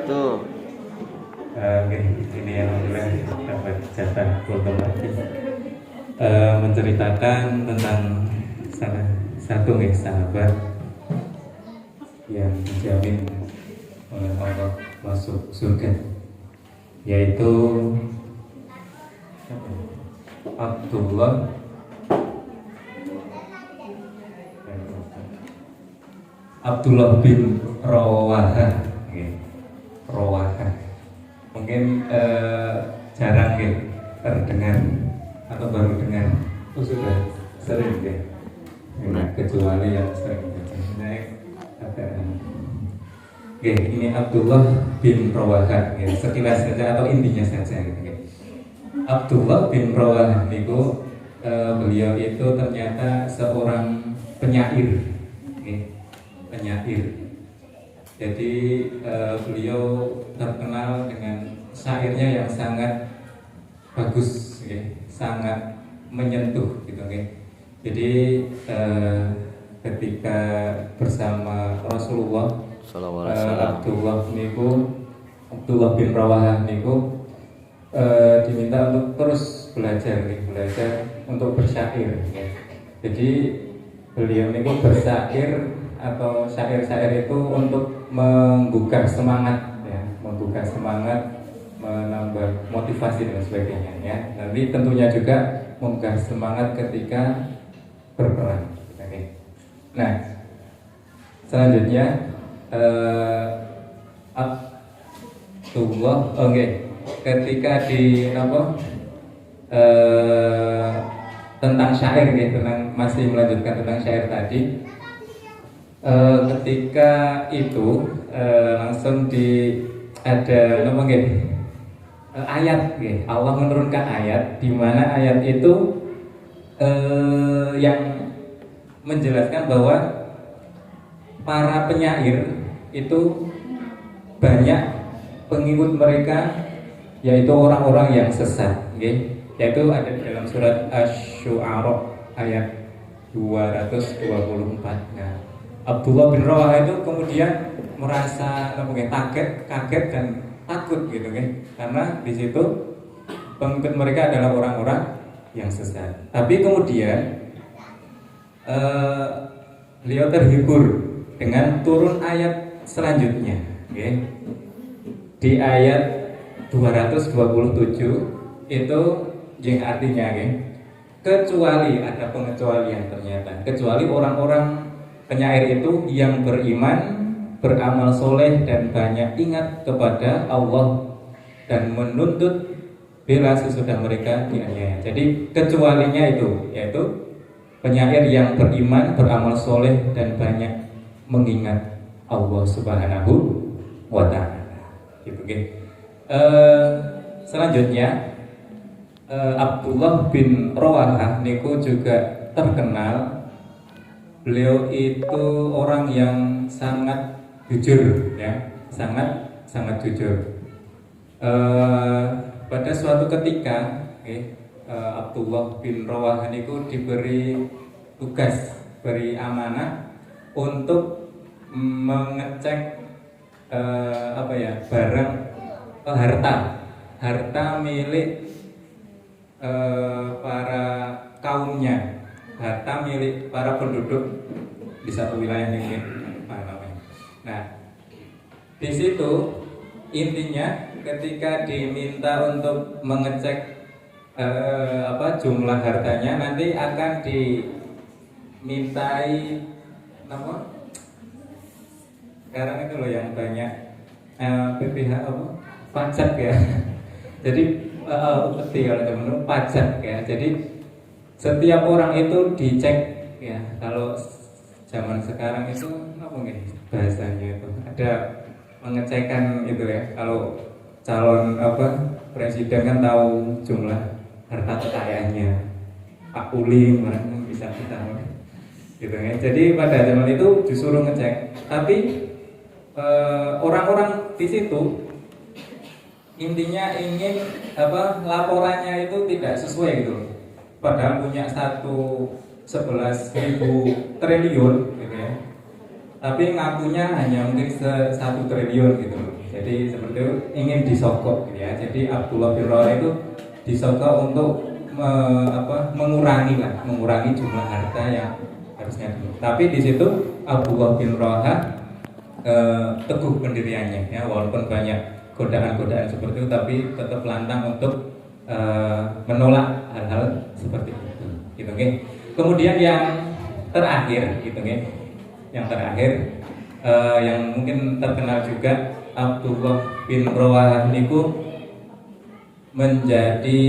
wabarakatuh. Ini alhamdulillah dapat jatah foto lagi. Menceritakan tentang salah satu sahabat yang dijamin oleh Allah masuk surga, yaitu Abdullah bin Rawahah. Rawahah mungkin jarang terdengar atau baru dengar. Sudah sering kecuali yang sering ada. Ini Abdullah bin Rawahah, sekilas saja atau intinya saja. Abdullah bin Rawahah itu beliau itu ternyata seorang penyair. Jadi beliau terkenal dengan syairnya yang sangat bagus, sangat menyentuh, gitu. Jadi ketika bersama Rasulullah, Abdullah bin Rawahah niku diminta untuk terus belajar untuk bersyair. Jadi beliau niku bersyair atau syair-syair itu untuk menggugah semangat, menambah motivasi dan sebagainya. Nanti tentunya juga menggugah semangat ketika berperang. Nah, selanjutnya Abdullah, ketika di tentang syair, masih melanjutkan tentang syair tadi. Ketika itu langsung ada ayat, Allah menurunkan ayat di mana ayat itu yang menjelaskan bahwa para penyair itu banyak pengikut mereka, yaitu orang-orang yang sesat, yaitu ada di dalam surat Asy-Syu'ara ayat 224. Nah, Abdullah bin Rawahah itu kemudian merasa kaget dan takut, karena di situ pengikut mereka adalah orang-orang yang sesat. Tapi kemudian beliau terhibur dengan turun ayat selanjutnya, di ayat 227 itu yang artinya, kecuali, ada pengecualian ternyata, kecuali orang-orang penyair itu yang beriman, beramal soleh dan banyak ingat kepada Allah dan menuntut bela sesudah mereka dianiaya. Jadi kecualinya itu yaitu penyair yang beriman, beramal soleh dan banyak mengingat Allah Subhanahu wa Ta'ala. Selanjutnya Abdullah bin Rawahah niku juga terkenal. Beliau itu orang yang sangat jujur, sangat jujur. Pada suatu ketika, Abdullah bin Rawahah itu diberi tugas, beri amanah untuk mengecek barang, harta milik para kaumnya. Harta milik para penduduk di satu wilayah ini. Nah, di situ intinya ketika diminta untuk mengecek jumlah hartanya, nanti akan dimintai sekarang itu loh yang banyak PPh pajak ya. Jadi kalau pajak ya. Jadi setiap orang itu dicek kalau zaman sekarang itu bahasanya itu ada pengecekan itu ya. Kalau calon presiden kan tahu jumlah harta kekayaannya, Pak Uli bisa kita Jadi pada zaman itu disuruh ngecek. Tapi orang-orang di situ intinya ingin laporannya itu tidak sesuai padahal punya 11.000 triliun tapi ngakunya hanya mungkin 1 triliun Jadi seperti itu ingin disokok gitu ya. Jadi Abdullah bin Rawah itu disokok untuk mengurangi jumlah harta yang harusnya dulu. Tapi di situ Abdullah bin Rawah teguh pendiriannya ya, walaupun banyak godaan-godaan seperti itu, tapi tetap lantang untuk menolak hal-hal seperti itu. Gitu, okay? Kemudian yang terakhir, gitu, okay? Yang terakhir yang mungkin terkenal juga, Abdullah bin Rawah niku menjadi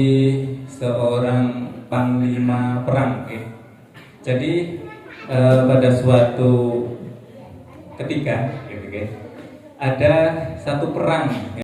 seorang panglima perang. Okay? Jadi pada suatu ketika, gitu, okay, ada satu perang.